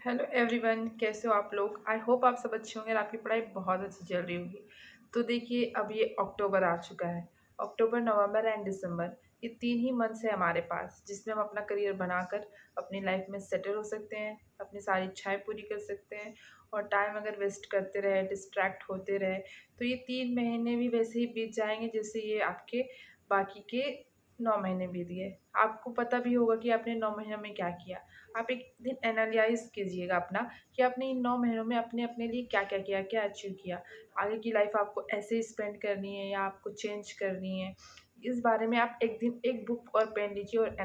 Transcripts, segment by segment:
Hello everyone, कैसे हो आप लोग। आई होप आप सब अच्छे होंगे और आपकी पढ़ाई बहुत अच्छी चल रही होगी। तो देखिए, अब ये अक्टूबर आ चुका है। अक्टूबर, नवंबर एंड दिसंबर, ये 3 ही मंथ्स है हमारे पास जिसमें हम अपना करियर बनाकर अपनी लाइफ में सेटल हो सकते हैं, अपनी सारी इच्छाएं पूरी कर सकते हैं। और टाइम अगर वेस्ट करते रहे, डिस्ट्रैक्ट होते रहे, तो ये 3 महीने भी वैसे ही बीत जाएंगे जैसे ये आपके बाकी के 9 महीने बीत गए। आपको पता भी होगा कि आपने 9 महीनों में क्या किया। आप एक दिन एनालाइज कीजिएगा अपना कि आपने इन 9 महीनों में अपने अपने लिए क्या क्या किया, क्या अचीव किया। आगे की लाइफ आपको ऐसे ही स्पेंड करनी है या आपको चेंज करनी है, इस बारे में आप एक दिन एक बुक और पेन लीजिए और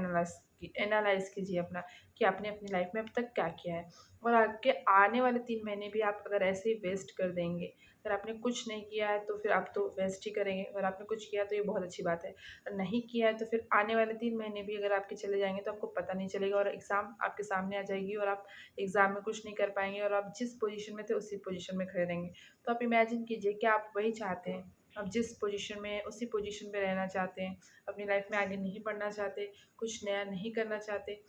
एनालाइज कीजिए अपना कि आपने अपनी लाइफ में अब तक क्या किया है। और आगे आने वाले 3 महीने भी आप अगर ऐसे ही वेस्ट कर देंगे, अगर आपने कुछ नहीं किया है तो फिर आप तो वेस्ट ही करेंगे। अगर आपने कुछ किया तो ये बहुत अच्छी बात है, और नहीं किया है तो फिर आने वाले 3 महीने भी अगर आपके चले जाएंगे तो आपको पता नहीं चलेगा और एग्ज़ाम आपके सामने आ जाएगी और आप एग्ज़ाम में कुछ नहीं कर पाएंगे और आप जिस पोजीशन में थे उसी पोजीशन में खड़े रहेंगे। तो आप इमेजिन कीजिए कि आप वही चाहते हैं, आप जिस पोजीशन में उसी पोजीशन पे रहना चाहते हैं, अपनी लाइफ में आगे नहीं बढ़ना चाहते, कुछ नया नहीं करना चाहते।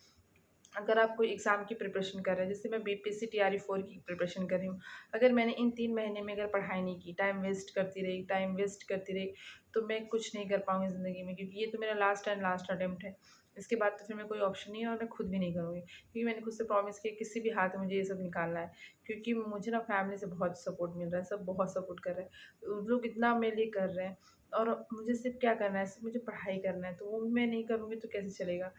अगर आप कोई एग्ज़ाम की प्रिपरेशन कर रहे हैं, जैसे मैं बीपीएससी टीआरई 4 की प्रिपरेशन कर रही हूँ, अगर मैंने इन 3 महीने में अगर पढ़ाई नहीं की, टाइम वेस्ट करती रही, तो मैं कुछ नहीं कर पाऊँगी ज़िंदगी में, क्योंकि ये तो मेरा लास्ट एंड लास्ट अटेम्प्ट है। इसके बाद तो फिर मैं कोई ऑप्शन नहीं है और मैं खुद भी नहीं करूँगी, क्योंकि मैंने खुद से प्रॉमिस किया किसी भी हाथ में मुझे ये सब निकालना है। क्योंकि मुझे ना फैमिली से बहुत सपोर्ट मिल रहा है, सब बहुत सपोर्ट कर रहे हैं। उन लोग इतना मेरे लिए कर रहे हैं और मुझे सिर्फ़ क्या करना है, सिर्फ़ मुझे पढ़ाई करना है, तो वो मैं नहीं करूँगी तो कैसे चलेगा।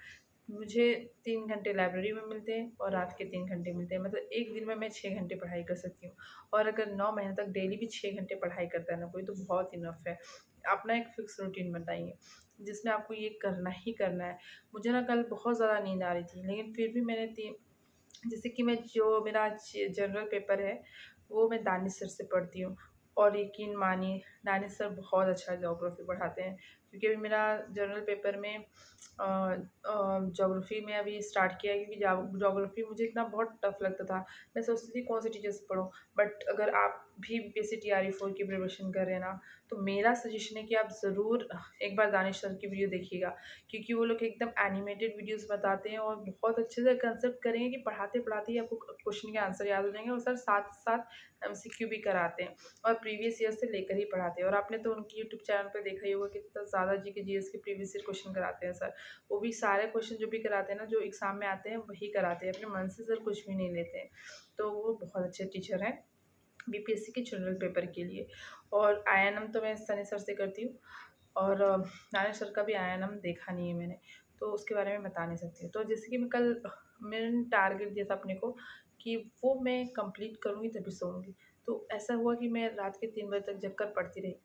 मुझे 3 घंटे लाइब्रेरी में मिलते हैं और रात के 3 घंटे मिलते हैं, मतलब एक दिन में मैं 6 घंटे पढ़ाई कर सकती हूँ। और अगर 9 महीने तक डेली भी 6 घंटे पढ़ाई करता है ना कोई, तो बहुत इनफ है। अपना एक फ़िक्स रूटीन बताइए जिसमें आपको ये करना ही करना है। मुझे ना कल बहुत ज़्यादा नींद आ रही थी, लेकिन फिर भी मैंने ती जैसे कि मैं जो मेरा जनरल पेपर है, वो मैं दानिश सर से पढ़ती हूँ। और यकीन मानिए, दानिश सर बहुत अच्छा ज्योग्राफ़ी पढ़ाते हैं। क्योंकि अभी मेरा जनरल पेपर में ज्योग्राफ़ी में अभी स्टार्ट किया है, क्योंकि ज्योग्राफ़ी मुझे इतना बहुत टफ लगता था। मैं सोचती थी कौन से टीचर से पढूँ। बट अगर आप भी बीपीएससी टीआरई 4 की प्रिपरेशन कर रहे हैं ना, तो मेरा सजेशन है कि आप ज़रूर एक बार दानिश सर की वीडियो देखिएगा। क्योंकि वो लोग एकदम एनिमेटेड वीडियोज़ बताते हैं और बहुत अच्छे से कंसेप्ट करेंगे कि पढ़ाते-पढ़ाते ही आपको क्वेश्चन के आंसर याद हो जाएँगे। और सर साथ-साथ एमसीक्यू भी कराते हैं और प्रीवियस ईयर से लेकर ही पढ़ाते हैं। और आपने तो उनकी यूट्यूब चैनल पे देखा ही होगा कितना ज़्यादा जीके जीएस के प्रीवियस ईयर क्वेश्चन कराते हैं सर। वो भी सारे क्वेश्चन जो भी कराते हैं ना, जो एग्ज़ाम में आते हैं वही कराते हैं, अपने मन से सर कुछ भी नहीं लेते हैं। तो वो बहुत अच्छे टीचर हैं बीपीएससी के जनरल पेपर के लिए। और आईएनएम तो मैं सनी सर से करती हूँ। और दानिश सर का भी आईएनएम देखा नहीं है मैंने, तो उसके बारे में बता नहीं सकती। तो जैसे कि मैं कल मैंने टारगेट दिया था अपने को कि वो मैं कंप्लीट करूँगी तभी सोऊँगी। तो ऐसा हुआ कि मैं रात के 3 बजे तक जग कर पढ़ती रही।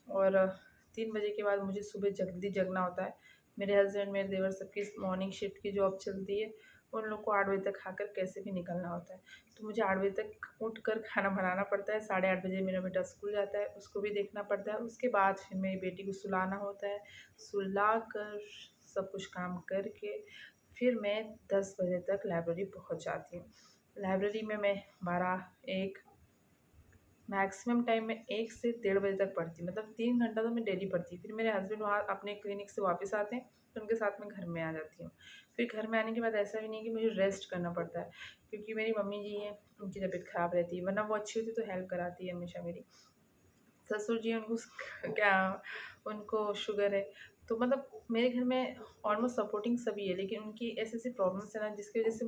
और 3 बजे के बाद मुझे सुबह जल्दी जगना होता है। मेरे हस्बैंड, मेरे देवर सबकी मॉर्निंग शिफ्ट की जॉब चलती है। उन लोग को 8 बजे तक खाकर कैसे भी निकलना होता है। तो मुझे 8 बजे तक उठकर खाना बनाना पड़ता है। साढ़े 8 बजे मेरा बेटा स्कूल जाता है, उसको भी देखना पड़ता है। उसके बाद फिर मेरी बेटी को सुलाना होता है। सुलाकर सब कुछ काम करके फिर मैं 10 बजे तक लाइब्रेरी पहुँच जाती हूँ। लाइब्रेरी में मैं 12, 1, मैक्सिमम टाइम मैं 1 से डेढ़ बजे तक पढ़ती हूँ, मतलब 3 घंटा तो मैं डेली पढ़ती हूँ। फिर मेरे हस्बैंड वहाँ अपने क्लिनिक से वापस आते हैं, तो उनके साथ मैं घर में आ जाती हूँ। फिर घर में आने के बाद ऐसा भी नहीं है कि मुझे रेस्ट करना पड़ता है, क्योंकि मेरी मम्मी जी हैं, उनकी तबीयत ख़राब रहती है, वरना वो अच्छी होती तो हेल्प कराती है हमेशा मेरी। ससुर जी उनको क्या, उनको शुगर है। तो मतलब मेरे घर में ऑलमोस्ट सपोर्टिंग सभी है, लेकिन उनकी ऐसी-ऐसी प्रॉब्लम्स है ना, जिसकी वज़ह से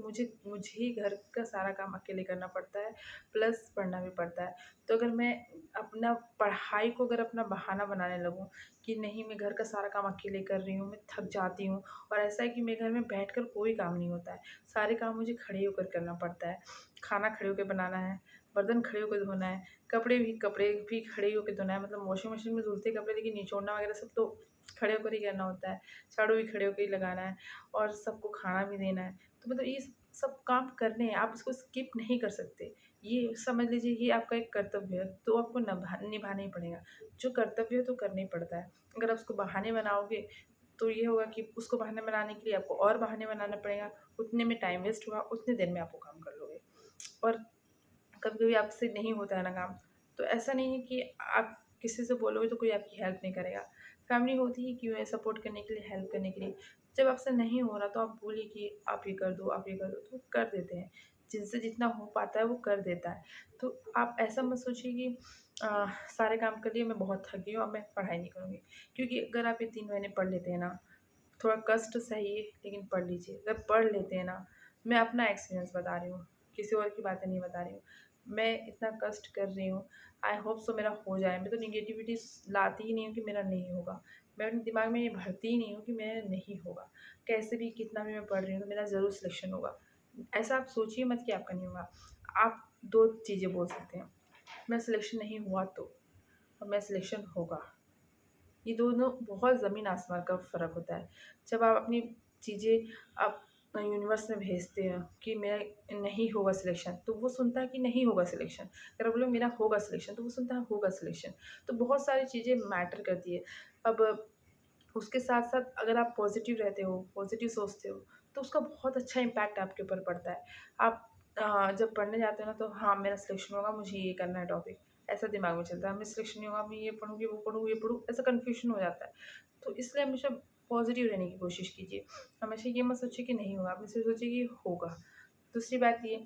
मुझे ही घर का सारा काम अकेले करना पड़ता है, प्लस पढ़ना भी पड़ता है। तो अगर मैं अपना पढ़ाई को अगर अपना बहाना बनाने लगूँ कि नहीं मैं घर का सारा काम अकेले कर रही हूँ, मैं थक जाती हूँ। और ऐसा है कि मेरे घर में बैठकर कोई काम नहीं होता है, सारे काम मुझे खड़े होकर करना पड़ता है। खाना खड़े होके बनाना है, बर्तन खड़े होके धोना है, कपड़े भी खड़े होके धोना है, मतलब वॉशिंग मशीन में धुलते हैं कपड़े, लेकिन निचोड़ना वगैरह सब तो खड़े होकर ही करना होता है। झाड़ू भी खड़े होके ही लगाना है और सबको खाना भी देना है। तो मतलब ये सब काम करने हैं, आप इसको स्किप नहीं कर सकते। ये समझ लीजिए ये आपका एक कर्तव्य है, तो आपको निभाना ही पड़ेगा। जो कर्तव्य है तो करना ही पड़ता है। अगर आप उसको बहाने बनाओगे, तो ये होगा कि उसको बहाने बनाने के लिए आपको और बहाने बनाना पड़ेगा, उतने में टाइम वेस्ट होगा, उतनी देर में आप वो काम कर लोगे। और कभी-कभी आपसे नहीं होता है ना काम, तो ऐसा नहीं है कि आप किसी से बोलोगे तो कोई आपकी हेल्प नहीं करेगा। फैमिली होती ही क्यों है, सपोर्ट करने के लिए, हेल्प करने के लिए। जब आपसे नहीं हो रहा तो आप बोलिए कि आप ये कर दो, आप ये कर दो, तो कर देते हैं। जिनसे जितना हो पाता है वो कर देता है। तो आप ऐसा मत सोचिए कि सारे काम कर लिए, मैं बहुत थक गई हूँ, अब मैं पढ़ाई नहीं करूँगी। क्योंकि अगर आप ये 3 महीने पढ़ लेते हैं ना, थोड़ा कष्ट सही लेकिन पढ़ लीजिए। अगर पढ़ लेते हैं ना, मैं अपना एक्सपीरियंस बता रही हूँ, किसी और की बातें नहीं बता रही हूँ। मैं इतना कष्ट कर रही हूँ, आई होप सो मेरा हो जाए। मैं तो नेगेटिविटी लाती ही नहीं हूँ कि मेरा नहीं होगा। मैं अपने दिमाग में ये भरती ही नहीं हूँ कि मेरा नहीं होगा। कैसे भी कितना भी मैं पढ़ रही हूँ तो मेरा ज़रूर सिलेक्शन होगा। ऐसा आप सोचिए मत कि आपका नहीं होगा। आप 2 चीज़ें बोल सकते हैं, मैं सिलेक्शन नहीं हुआ तो, और मैं सिलेक्शन होगा। ये दोनों बहुत ज़मीन आसमान का फ़र्क होता है। जब आप अपनी चीज़ें आप यूनिवर्स में भेजते हैं कि मेरा नहीं होगा सिलेक्शन, तो वो सुनता है कि नहीं होगा सिलेक्शन। अगर आप बोले मेरा होगा सिलेक्शन, तो वो सुनता है होगा सिलेक्शन। तो बहुत सारी चीज़ें मैटर करती है। अब उसके साथ-साथ अगर आप पॉज़िटिव रहते हो, पॉज़िटिव सोचते हो, तो उसका बहुत अच्छा इम्पैक्ट आपके ऊपर पड़ता है। आप जब पढ़ने जाते हो ना, तो हाँ, मेरा सिलेक्शन होगा, मुझे ये करना है टॉपिक, ऐसा दिमाग में चलता है। मेरा सिलेक्शन नहीं होगा, मैं ये पढ़ूँगी, वो पढ़ूँ, ये पढ़ूँ, ऐसा कन्फ्यूज़न हो जाता है। तो इसलिए हमेशा पॉज़िटिव रहने की कोशिश कीजिए। हमेशा ये मत सोचिए कि नहीं होगा, आप हमेशा सोचिए कि होगा। दूसरी बात ये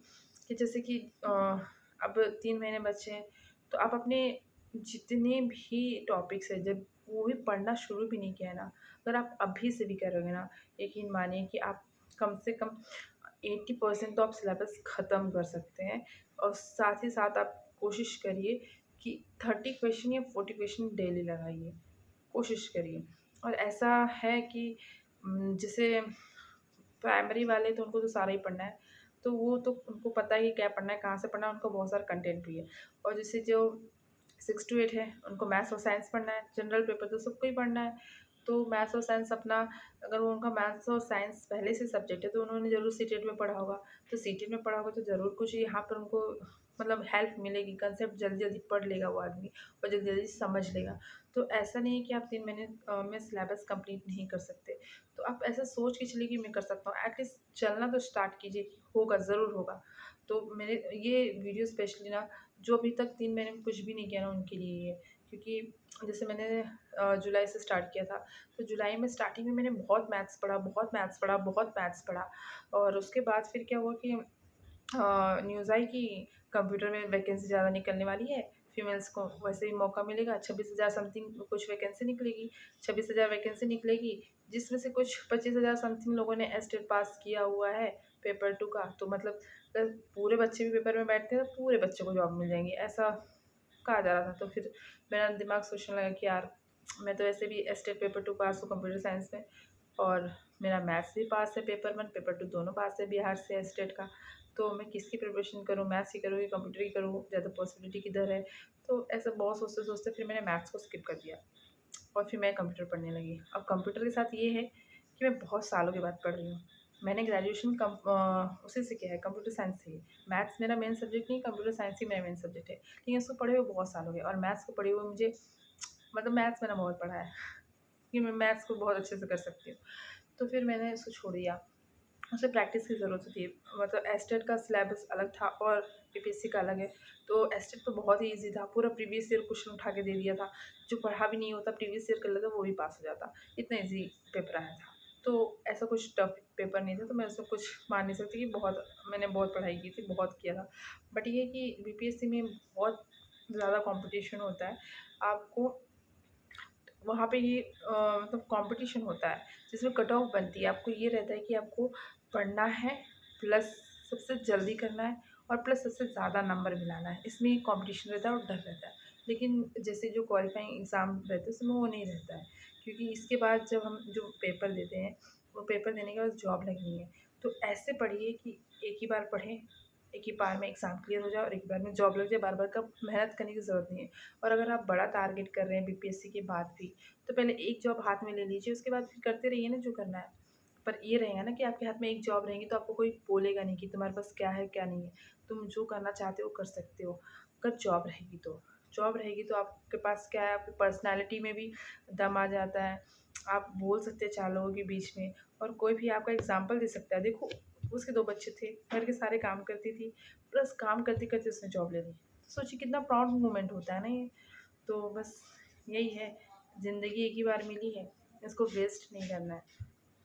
कि जैसे कि अब 3 महीने बचे हैं, तो आप अपने जितने भी टॉपिक्स हैं, जब वो भी पढ़ना शुरू भी नहीं किया है ना, अगर आप अभी से भी करोगे ना, यकीन मानिए कि आप कम से कम 80% तो आप सिलेबस ख़त्म कर सकते हैं। और साथ ही साथ आप कोशिश करिए कि 30 क्वेश्चन या 40 क्वेश्चन डेली लगाइए, कोशिश करिए। और ऐसा है कि जैसे प्राइमरी वाले तो उनको तो सारा ही पढ़ना है, तो वो तो उनको पता ही है क्या पढ़ना है, कहाँ से पढ़ना है, उनको बहुत सारा कंटेंट भी है। और जैसे जो 6 टू 8 है, उनको मैथ्स और साइंस पढ़ना है, जनरल पेपर तो सबको ही पढ़ना है। तो मैथ्स और साइंस अपना, अगर वो उनका मैथ्स और साइंस पहले से सब्जेक्ट है, तो उन्होंने ज़रूर सीटेट में पढ़ा होगा। तो सीटेट में पढ़ा होगा तो ज़रूर कुछ यहाँ पर उनको मतलब हेल्प मिलेगी, कंसेप्ट जल्दी-जल्दी पढ़ लेगा वो आदमी और जल्दी-जल्दी समझ लेगा। तो ऐसा नहीं है कि आप 3 महीने में सिलेबस कंप्लीट नहीं कर सकते। तो आप ऐसा सोच के चलिए कि मैं कर सकता हूँ, एटलीस्ट चलना तो स्टार्ट कीजिए कि होगा, ज़रूर होगा। तो मेरे ये वीडियो स्पेशली ना, जो अभी तक 3 महीने में कुछ भी नहीं किया ना, उनके लिए ही है। क्योंकि जैसे मैंने जुलाई से स्टार्ट किया था, तो जुलाई में स्टार्टिंग में मैंने बहुत मैथ्स पढ़ा, बहुत मैथ्स पढ़ा, बहुत मैथ्स पढ़ा। और उसके बाद फिर क्या हुआ कि न्यूज़ आई कि कंप्यूटर में वैकेंसी ज़्यादा निकलने वाली है, फीमेल्स को वैसे ही मौका मिलेगा, 26,000 समथिंग कुछ वैकेंसी निकलेगी, 26,000 वैकेंसी निकलेगी, जिसमें से कुछ 25,000 समथिंग लोगों ने एस्टेट पास किया हुआ है पेपर 2 का। तो मतलब अगर पूरे बच्चे भी पेपर में बैठते हैं, तो पूरे बच्चों को जॉब मिल जाएँगी, ऐसा कहा जा रहा था। तो फिर मेरा दिमाग सोचने लगा कि यार, मैं तो ऐसे भी एस्टेट पेपर 2 पास हूँ कंप्यूटर साइंस में, और मेरा मैथ्स भी पास है, पेपर 1 पेपर 2 दोनों पास है बिहार से एस्टेट का। तो मैं किसकी प्रिपरेशन करूँ, मैथ्स की करूँ या कंप्यूटर की करूँ, ज़्यादा पॉसिबिलिटी किधर है? तो ऐसा बहुत सोचते-सोचते फिर मैंने मैथ्स को स्किप कर दिया और फिर मैं कंप्यूटर पढ़ने लगी। अब कंप्यूटर के साथ ये है कि मैं बहुत सालों के बाद पढ़ रही हूँ। मैंने ग्रेजुएशन उसी से किया है, कंप्यूटर साइंस से ही। मैथ्स मेरा मेन सब्जेक्ट नहीं, कंप्यूटर साइंस ही मेरा मेन सब्जेक्ट है। लेकिन उसको पढ़े हुए बहुत साल हो गए, और मैथ्स को पढ़े हुए मुझे मतलब मैथ्स मैंने बहुत पढ़ा है कि मैं मैथ्स को बहुत अच्छे से कर सकती हूँ। तो फिर मैंने इसको छोड़ दिया। उसे प्रैक्टिस की ज़रूरत होती है। मतलब एस्टेट का सिलेबस अलग था और बीपीएससी का अलग है। तो एस्टेट तो बहुत ही ईज़ी था, पूरा प्रीवियस ईयर क्वेश्चन उठा के दे दिया था। जो पढ़ा भी नहीं होता प्रीवियस ईयर कर लेता वो भी पास हो जाता। इतना ईज़ी पेपर आया था। तो ऐसा कुछ टफ पेपर नहीं था, तो मैं उसमें कुछ मान नहीं सकती कि बहुत मैंने बहुत पढ़ाई की थी, बहुत किया था। बट ये है कि बीपीएससी में बहुत ज़्यादा कॉम्पिटिशन होता है। आपको वहाँ पे ये मतलब कॉम्पिटिशन होता है, जिसमें कट ऑफ बनती है। आपको ये रहता है कि आपको पढ़ना है, प्लस सबसे जल्दी करना है, और प्लस सबसे ज़्यादा नंबर भी लाना है। इसमें कॉम्पिटिशन रहता है और डर रहता है। लेकिन जैसे जो क्वालिफाइंग एग्ज़ाम रहते हैं उसमें वो नहीं रहता है, क्योंकि इसके बाद जब हम जो पेपर देते हैं, वो पेपर देने के बाद जॉब लगनी है। तो ऐसे पढ़िए कि एक ही बार पढ़ें, एक ही बार में एग्ज़ाम क्लियर हो जाए और एक ही बार में जॉब लग जाए, बार-बार का मेहनत करने की ज़रूरत नहीं है। और अगर आप बड़ा टारगेट कर रहे हैं बीपीएससी के बाद भी, तो पहले एक जॉब हाथ में ले लीजिए, उसके बाद फिर करते रहिए ना जो करना है। पर ये रहेगा ना कि आपके हाथ में एक जॉब रहेगी, तो आपको कोई बोलेगा नहीं कि तुम्हारे पास क्या है, क्या नहीं है। तुम जो करना चाहते हो कर सकते हो, अगर जॉब रहेगी तो। जॉब रहेगी तो आपके पास क्या है, आपकी पर्सनैलिटी में भी दम आ जाता है। आप बोल सकते हैं 4 लोगों के बीच में, और कोई भी आपका एग्ज़ाम्पल दे सकता है। देखो, उसके 2 बच्चे थे, घर के सारे काम करती थी, प्लस काम करते-करते उसने जॉब ले ली। तो सोचिए कितना प्राउड मोमेंट होता है ना ये। तो बस यही है, ज़िंदगी एक ही बार मिली है, इसको वेस्ट नहीं करना है,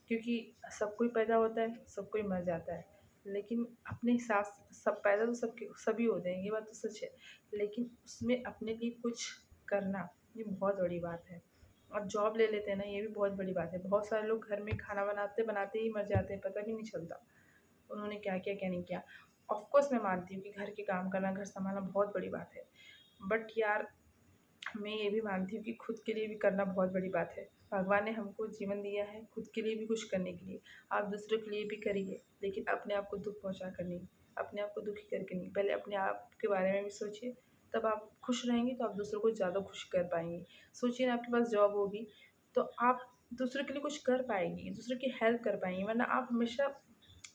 क्योंकि सब कोई पैदा होता है, सब कोई मर जाता है। लेकिन अपने हिसाब से सब पैदा तो सबके सभी होते हैं, ये बात तो सच है। लेकिन उसमें अपने लिए कुछ करना, ये बहुत बड़ी बात है। और जॉब ले लेते हैं ना, ये भी बहुत बड़ी बात है। बहुत सारे लोग घर में खाना बनाते-बनाते ही मर जाते हैं, पता भी नहीं चलता, उन्होंने क्या किया, क्या नहीं किया। ऑफ़ कोर्स मैं मानती हूँ कि घर के काम करना, घर सँभालना बहुत बड़ी बात है। बट यार, मैं ये भी मानती हूँ कि खुद के लिए भी करना बहुत बड़ी बात है। भगवान ने हमको जीवन दिया है खुद के लिए भी कुछ करने के लिए। आप दूसरों के लिए भी करिए, लेकिन अपने आप को दुःख पहुँचा कर नहीं, अपने आप को दुखी करके नहीं। पहले अपने आप के बारे में भी सोचिए, तब आप खुश रहेंगे तो आप दूसरों को ज़्यादा खुश कर पाएँगे। सोचिए ना, आपके पास जॉब होगी, तो आप दूसरों के लिए कुछ कर पाएँगी, दूसरों की हेल्प कर पाएँगी, वरना आप हमेशा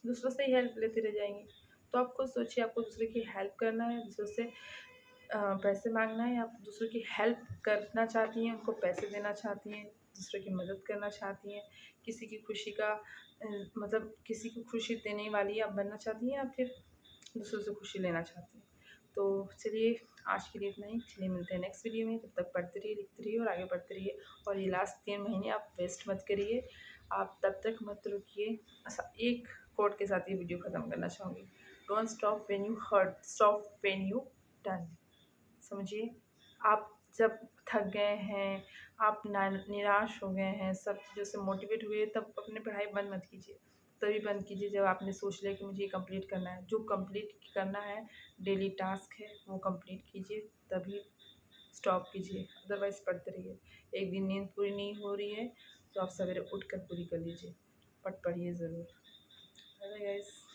दूसरों से ही हेल्प लेते रह जाएँगे। तो आप खुद सोचिए, आपको दूसरे की हेल्प करना है, दूसरों से पैसे माँगना है, या आप दूसरों की हेल्प करना चाहती हैं, उनको पैसे देना चाहती हैं, दूसरों की मदद करना चाहती हैं, किसी की खुशी का मतलब किसी को खुशी देने वाली आप बनना चाहती हैं, या फिर दूसरों से खुशी लेना चाहती हैं। तो चलिए, आज के लिए इतना ही। चलिए मिलते हैं नेक्स्ट वीडियो में। तब तक पढ़ते रहिए, लिखते रहिए और आगे बढ़ते रहिए। और ये लास्ट 3 महीने आप वेस्ट मत करिए, आप तब तक मत रुकिए। अच्छा, एक कोट के साथ ये वीडियो ख़त्म करना चाहूँगी। Don't stop when you hurt, stop when you done. समझिए, आप जब थक गए हैं, आप निराश हो गए हैं, सब चीज़ों से मोटिवेट हुए, तब अपनी पढ़ाई बंद मत कीजिए। तभी बंद कीजिए जब आपने सोच लिया कि मुझे ये कंप्लीट करना है। जो कंप्लीट करना है, डेली टास्क है, वो कंप्लीट कीजिए, तभी स्टॉप कीजिए। अदरवाइज़ पढ़ते रहिए। एक दिन नींद पूरी नहीं हो रही है, तो आप सवेरे उठकर पूरी कर लीजिए, बट पढ़िए ज़रूर। Bye bye guys.